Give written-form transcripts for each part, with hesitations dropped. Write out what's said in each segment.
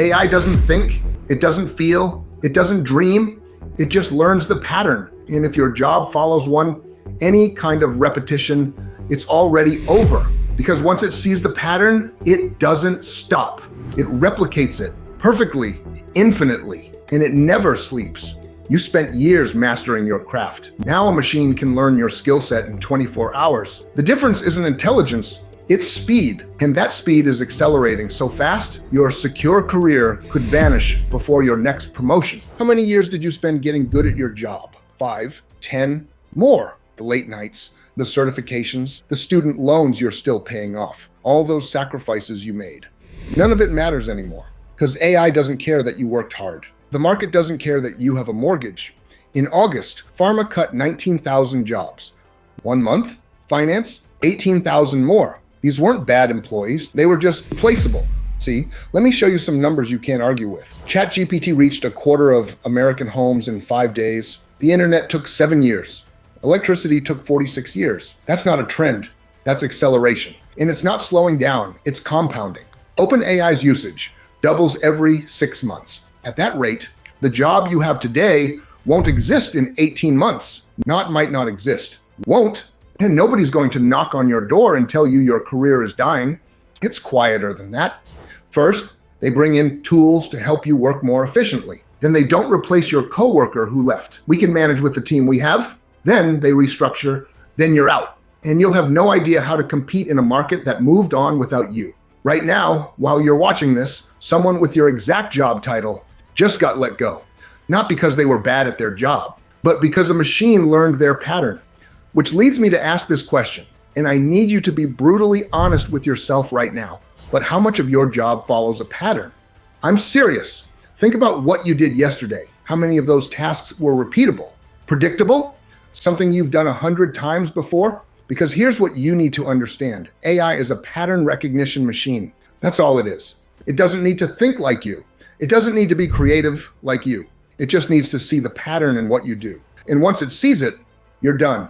AI doesn't think, it doesn't feel, it doesn't dream, it just learns the pattern. And if your job follows any kind of repetition, it's already over. Because once it sees the pattern, it doesn't stop. It replicates it perfectly, infinitely, and it never sleeps. You spent years mastering your craft. Now a machine can learn your skill set in 24 hours. The difference isn't intelligence, it's speed. And that speed is accelerating so fast, your secure career could vanish before your next promotion. How many years did you spend getting good at your job? 5, 10, more. The late nights, the certifications, the student loans you're still paying off, all those sacrifices you made. None of it matters anymore, because AI doesn't care that you worked hard. The market doesn't care that you have a mortgage. In August, pharma cut 19,000 jobs. 1 month, finance, 18,000 more. These weren't bad employees, they were just replaceable. See, let me show you some numbers you can't argue with. ChatGPT reached 1/4 of American homes in 5 days. The internet took 7 years. Electricity took 46 years. That's not a trend, that's acceleration. And it's not slowing down, it's compounding. OpenAI's usage doubles every 6 months. At that rate, the job you have today won't exist in 18 months. Might not exist. Won't. And nobody's going to knock on your door and tell you your career is dying. It's quieter than that. First, they bring in tools to help you work more efficiently. Then they don't replace your coworker who left. We can manage with the team we have. Then they restructure. Then you're out. And you'll have no idea how to compete in a market that moved on without you. Right now, while you're watching this, someone with your exact job title just got let go. Not because they were bad at their job, but because a machine learned their pattern. Which leads me to ask this question, and I need you to be brutally honest with yourself right now. But how much of your job follows a pattern? I'm serious. Think about what you did yesterday. How many of those tasks were repeatable? Predictable? Something you've done 100 times before? Because here's what you need to understand. AI is a pattern recognition machine. That's all it is. It doesn't need to think like you. It doesn't need to be creative like you. It just needs to see the pattern in what you do. And once it sees it, you're done.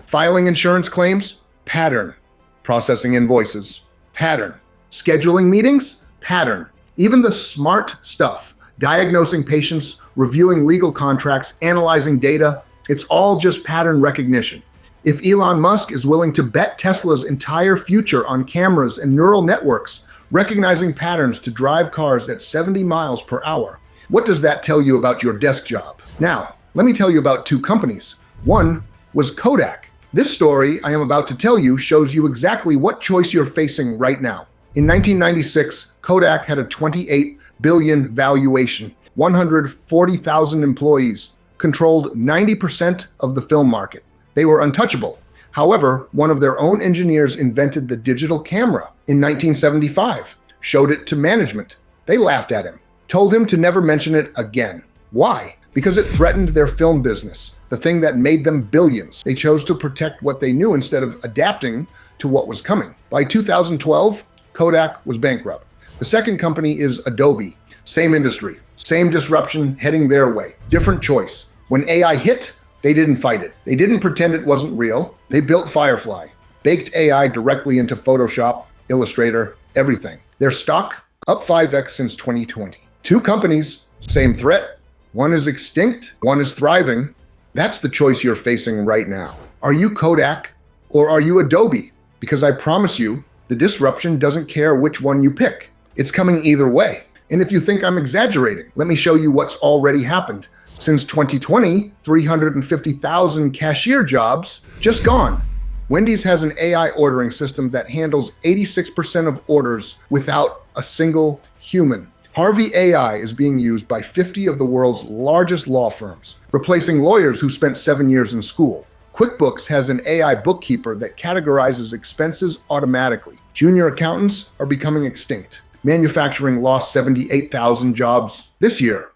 Filing insurance claims? Pattern. Processing invoices? Pattern. Scheduling meetings? Pattern. Even the smart stuff, diagnosing patients, reviewing legal contracts, analyzing data, it's all just pattern recognition. If Elon Musk is willing to bet Tesla's entire future on cameras and neural networks, recognizing patterns to drive cars at 70 miles per hour, what does that tell you about your desk job? Now, let me tell you about 2 companies. One was Kodak. This story I am about to tell you shows you exactly what choice you're facing right now. In 1996, Kodak had a $28 billion valuation, 140,000 employees, controlled 90% of the film market. They were untouchable. However, one of their own engineers invented the digital camera in 1975, showed it to management. They laughed at him, told him to never mention it again. Why? Because it threatened their film business, the thing that made them billions. They chose to protect what they knew instead of adapting to what was coming. By 2012, Kodak was bankrupt. The second company is Adobe. Same industry, same disruption heading their way. Different choice. When AI hit, they didn't fight it. They didn't pretend it wasn't real. They built Firefly, baked AI directly into Photoshop, Illustrator, everything. Their stock up 5x since 2020. 2 companies, same threat. One is extinct, one is thriving. That's the choice you're facing right now. Are you Kodak or are you Adobe? Because I promise you, the disruption doesn't care which one you pick. It's coming either way. And if you think I'm exaggerating, let me show you what's already happened. Since 2020, 350,000 cashier jobs just gone. Wendy's has an AI ordering system that handles 86% of orders without a single human. Harvey AI is being used by 50 of the world's largest law firms, replacing lawyers who spent 7 years in school. QuickBooks has an AI bookkeeper that categorizes expenses automatically. Junior accountants are becoming extinct. Manufacturing lost 78,000 jobs this year.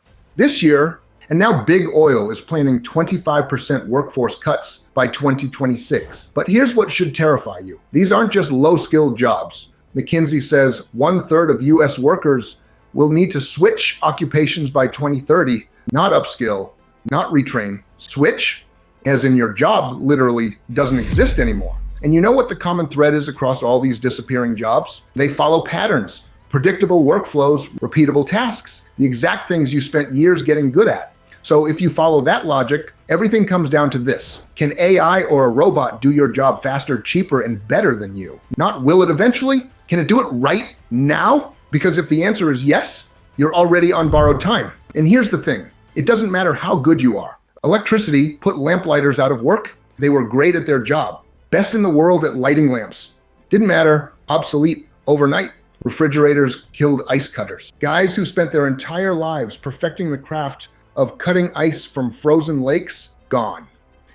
And now big oil is planning 25% workforce cuts by 2026. But here's what should terrify you. These aren't just low-skilled jobs. McKinsey says 1/3 of US workers will need to switch occupations by 2030, not upskill, not retrain. Switch, as in your job literally doesn't exist anymore. And you know what the common thread is across all these disappearing jobs? They follow patterns. predictable workflows, repeatable tasks, the exact things you spent years getting good at. So if you follow that logic, everything comes down to this. Can AI or a robot do your job faster, cheaper, and better than you? Not will it eventually? Can it do it right now? Because if the answer is yes, you're already on borrowed time. And here's the thing. It doesn't matter how good you are. Electricity put lamplighters out of work. They were great at their job. Best in the world at lighting lamps. Didn't matter. Obsolete overnight. Refrigerators killed ice cutters. Guys who spent their entire lives perfecting the craft of cutting ice from frozen lakes, gone.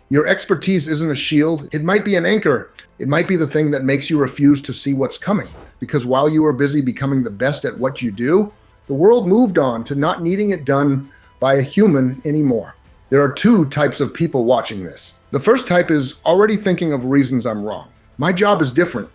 Your expertise isn't a shield. It might be an anchor. It might be the thing that makes you refuse to see what's coming. Because while you were busy becoming the best at what you do, the world moved on to not needing it done by a human anymore. There are two types of people watching this. The first type is already thinking of reasons I'm wrong. My job is different.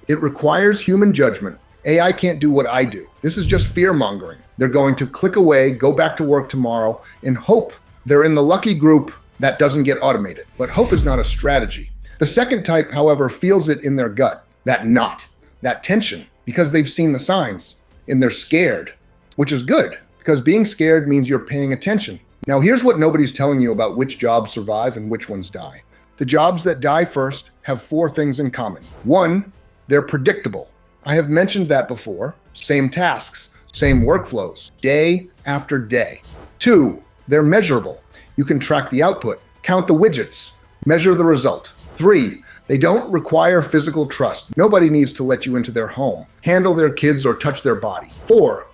It requires human judgment. AI can't do what I do. This is just fear-mongering. They're going to click away, go back to work tomorrow, and hope they're in the lucky group that doesn't get automated. But hope is not a strategy. The second type, however, feels it in their gut, that tension, because they've seen the signs, and they're scared, which is good, because being scared means you're paying attention. Now, here's what nobody's telling you about which jobs survive and which ones die. The jobs that die first have 4 things in common. 1, they're predictable. I have mentioned that before. Same tasks, same workflows, day after day. 2, they're measurable. You can track the output, count the widgets, measure the result. 3, they don't require physical trust. Nobody needs to let you into their home, handle their kids, or touch their body. 4,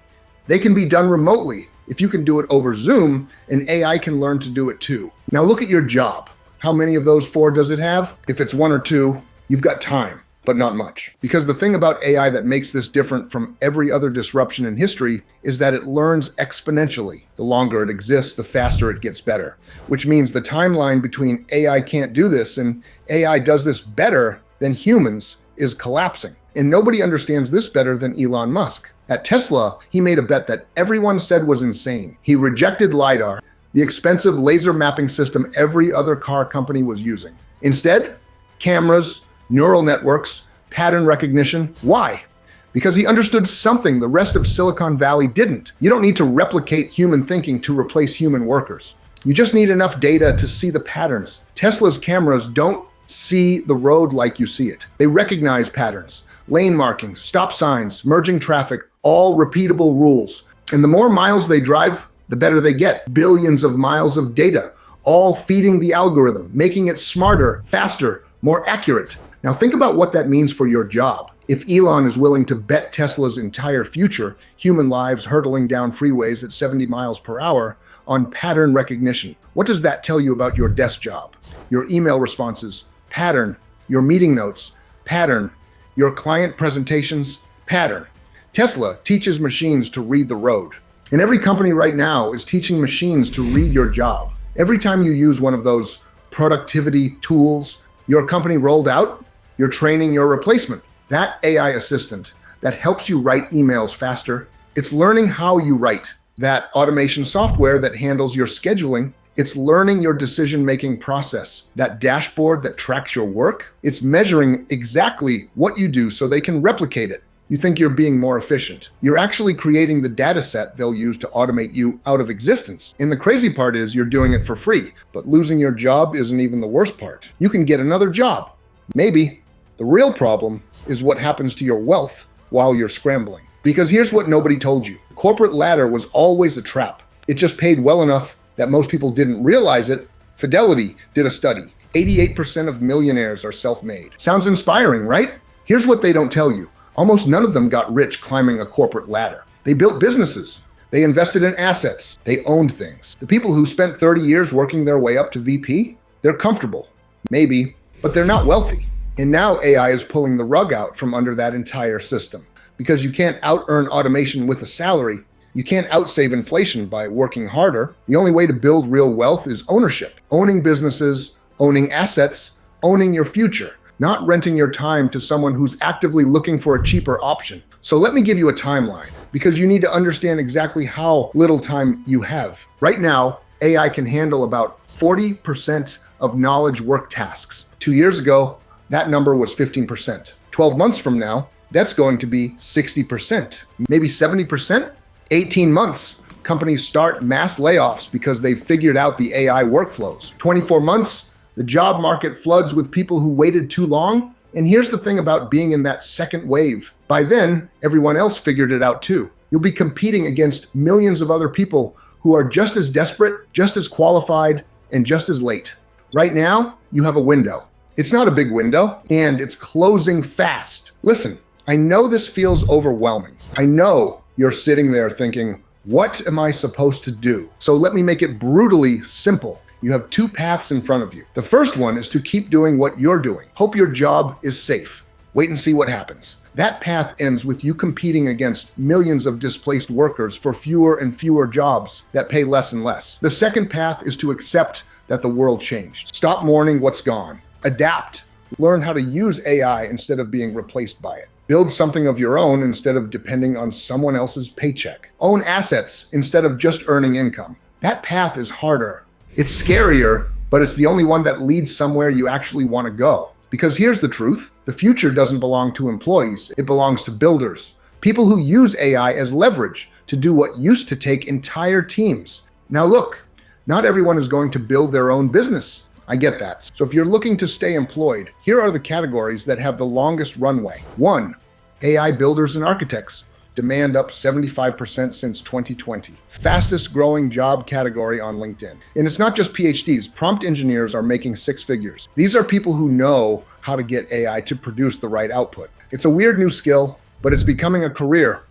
they can be done remotely. If you can do it over Zoom, an AI can learn to do it too. Now look at your job. How many of those 4 does it have? If it's 1 or 2, you've got time, but not much. Because the thing about AI that makes this different from every other disruption in history is that it learns exponentially. The longer it exists, the faster it gets better. Which means the timeline between AI can't do this and AI does this better than humans is collapsing. And nobody understands this better than Elon Musk. At Tesla, he made a bet that everyone said was insane. He rejected LiDAR, the expensive laser mapping system every other car company was using. Instead, cameras, neural networks, pattern recognition. Why? Because he understood something the rest of Silicon Valley didn't. You don't need to replicate human thinking to replace human workers. You just need enough data to see the patterns. Tesla's cameras don't see the road like you see it. They recognize patterns, lane markings, stop signs, merging traffic, all repeatable rules. And the more miles they drive, the better they get. Billions of miles of data, all feeding the algorithm, making it smarter, faster, more accurate. Now think about what that means for your job. If Elon is willing to bet Tesla's entire future, human lives hurtling down freeways at 70 miles per hour, on pattern recognition, what does that tell you about your desk job? Your email responses, pattern. Your meeting notes, pattern. Your client presentations, pattern. Tesla teaches machines to read the road. And every company right now is teaching machines to read your job. Every time you use one of those productivity tools your company rolled out, you're training your replacement. That AI assistant that helps you write emails faster, it's learning how you write. That automation software that handles your scheduling, it's learning your decision-making process. That dashboard that tracks your work, it's measuring exactly what you do so they can replicate it. You think you're being more efficient. You're actually creating the data set they'll use to automate you out of existence. And the crazy part is you're doing it for free, but losing your job isn't even the worst part. You can get another job. Maybe. The real problem is what happens to your wealth while you're scrambling. Because here's what nobody told you. The corporate ladder was always a trap. It just paid well enough that most people didn't realize it. Fidelity did a study. 88% of millionaires are self-made. Sounds inspiring, right? Here's what they don't tell you. Almost none of them got rich climbing a corporate ladder. They built businesses. They invested in assets. They owned things. The people who spent 30 years working their way up to VP, they're comfortable. Maybe, but they're not wealthy. And now AI is pulling the rug out from under that entire system. Because you can't out-earn automation with a salary. You can't outsave inflation by working harder. The only way to build real wealth is ownership. Owning businesses, owning assets, owning your future. Not renting your time to someone who's actively looking for a cheaper option. So let me give you a timeline, because you need to understand exactly how little time you have. Right now, AI can handle about 40% of knowledge work tasks. 2 years ago, that number was 15%. 12 months from now, That's going to be 60%, maybe 70%. 18 months, companies start mass layoffs because they've figured out the AI workflows. 24 months, the job market floods with people who waited too long. And here's the thing about being in that second wave. By then, everyone else figured it out too. You'll be competing against millions of other people who are just as desperate, just as qualified, and just as late. Right now, you have a window. It's not a big window, and it's closing fast. Listen, I know this feels overwhelming. I know you're sitting there thinking, what am I supposed to do? So let me make it brutally simple. You have two paths in front of you. The first one is to keep doing what you're doing. Hope your job is safe. Wait and see what happens. That path ends with you competing against millions of displaced workers for fewer and fewer jobs that pay less and less. The second path is to accept that the world changed. Stop mourning what's gone. Adapt. Learn how to use AI instead of being replaced by it. Build something of your own instead of depending on someone else's paycheck. Own assets instead of just earning income. That path is harder. It's scarier, but it's the only one that leads somewhere you actually want to go. Because here's the truth. The future doesn't belong to employees. It belongs to builders. People who use AI as leverage to do what used to take entire teams. Now look, not everyone is going to build their own business. I get that. So if you're looking to stay employed, here are the categories that have the longest runway. 1. AI builders and architects. Demand up 75% since 2020. Fastest growing job category on LinkedIn. And it's not just PhDs. Prompt engineers are making 6 figures. These are people who know how to get AI to produce the right output. It's a weird new skill, but it's becoming a career.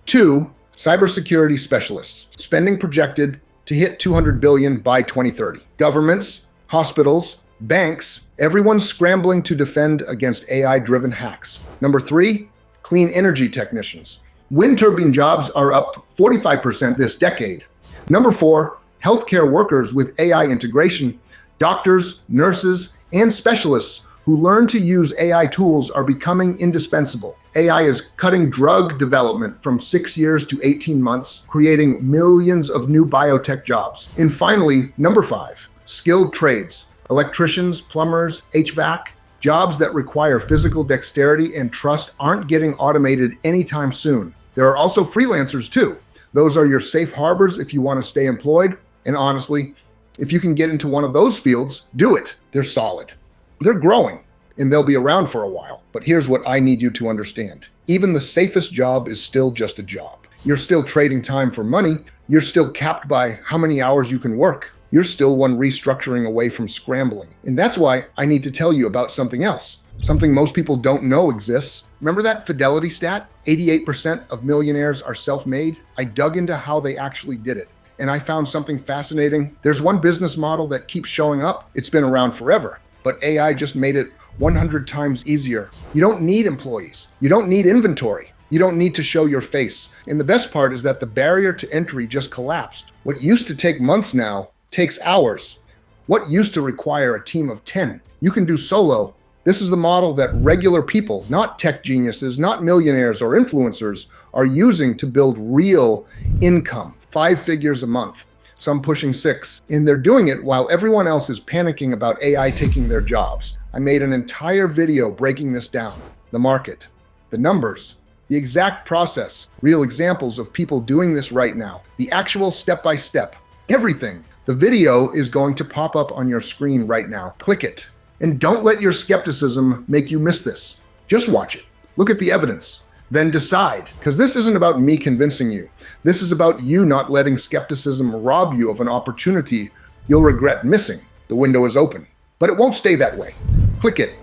2. Cybersecurity specialists. Spending projected to hit $200 billion by 2030. Governments, hospitals, banks, everyone's scrambling to defend against AI-driven hacks. Number 3, clean energy technicians. Wind turbine jobs are up 45% this decade. Number 4, healthcare workers with AI integration. Doctors, nurses, and specialists who learn to use AI tools are becoming indispensable. AI is cutting drug development from 6 years to 18 months, creating millions of new biotech jobs. And finally, number 5, skilled trades. Electricians, plumbers, HVAC. Jobs that require physical dexterity and trust aren't getting automated anytime soon. There are also freelancers too. Those are your safe harbors if you want to stay employed. And honestly, if you can get into one of those fields, do it. They're solid. They're growing and they'll be around for a while. But here's what I need you to understand. Even the safest job is still just a job. You're still trading time for money. You're still capped by how many hours you can work. You're still one restructuring away from scrambling. And that's why I need to tell you about something else. Something most people don't know exists. Remember that Fidelity stat? 88% of millionaires are self-made? I dug into how they actually did it, and I found something fascinating. There's one business model that keeps showing up. It's been around forever, but AI just made it 100 times easier. You don't need employees. You don't need inventory. You don't need to show your face. And the best part is that the barrier to entry just collapsed. What used to take months now takes hours. What used to require a team of 10, you can do solo. This is the model that regular people, not tech geniuses, not millionaires or influencers, are using to build real income. 5 figures a month, some pushing 6. And they're doing it while everyone else is panicking about AI taking their jobs. I made an entire video breaking this down. The market, the numbers, the exact process, real examples of people doing this right now, the actual step-by-step, everything. The video is going to pop up on your screen right now. Click it. And don't let your skepticism make you miss this. Just watch it. Look at the evidence. Then decide. Because this isn't about me convincing you. This is about you not letting skepticism rob you of an opportunity you'll regret missing. The window is open. But it won't stay that way. Click it.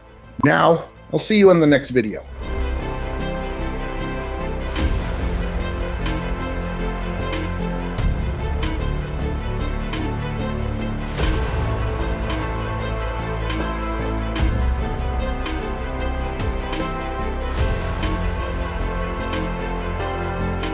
Now, I'll see you in the next video.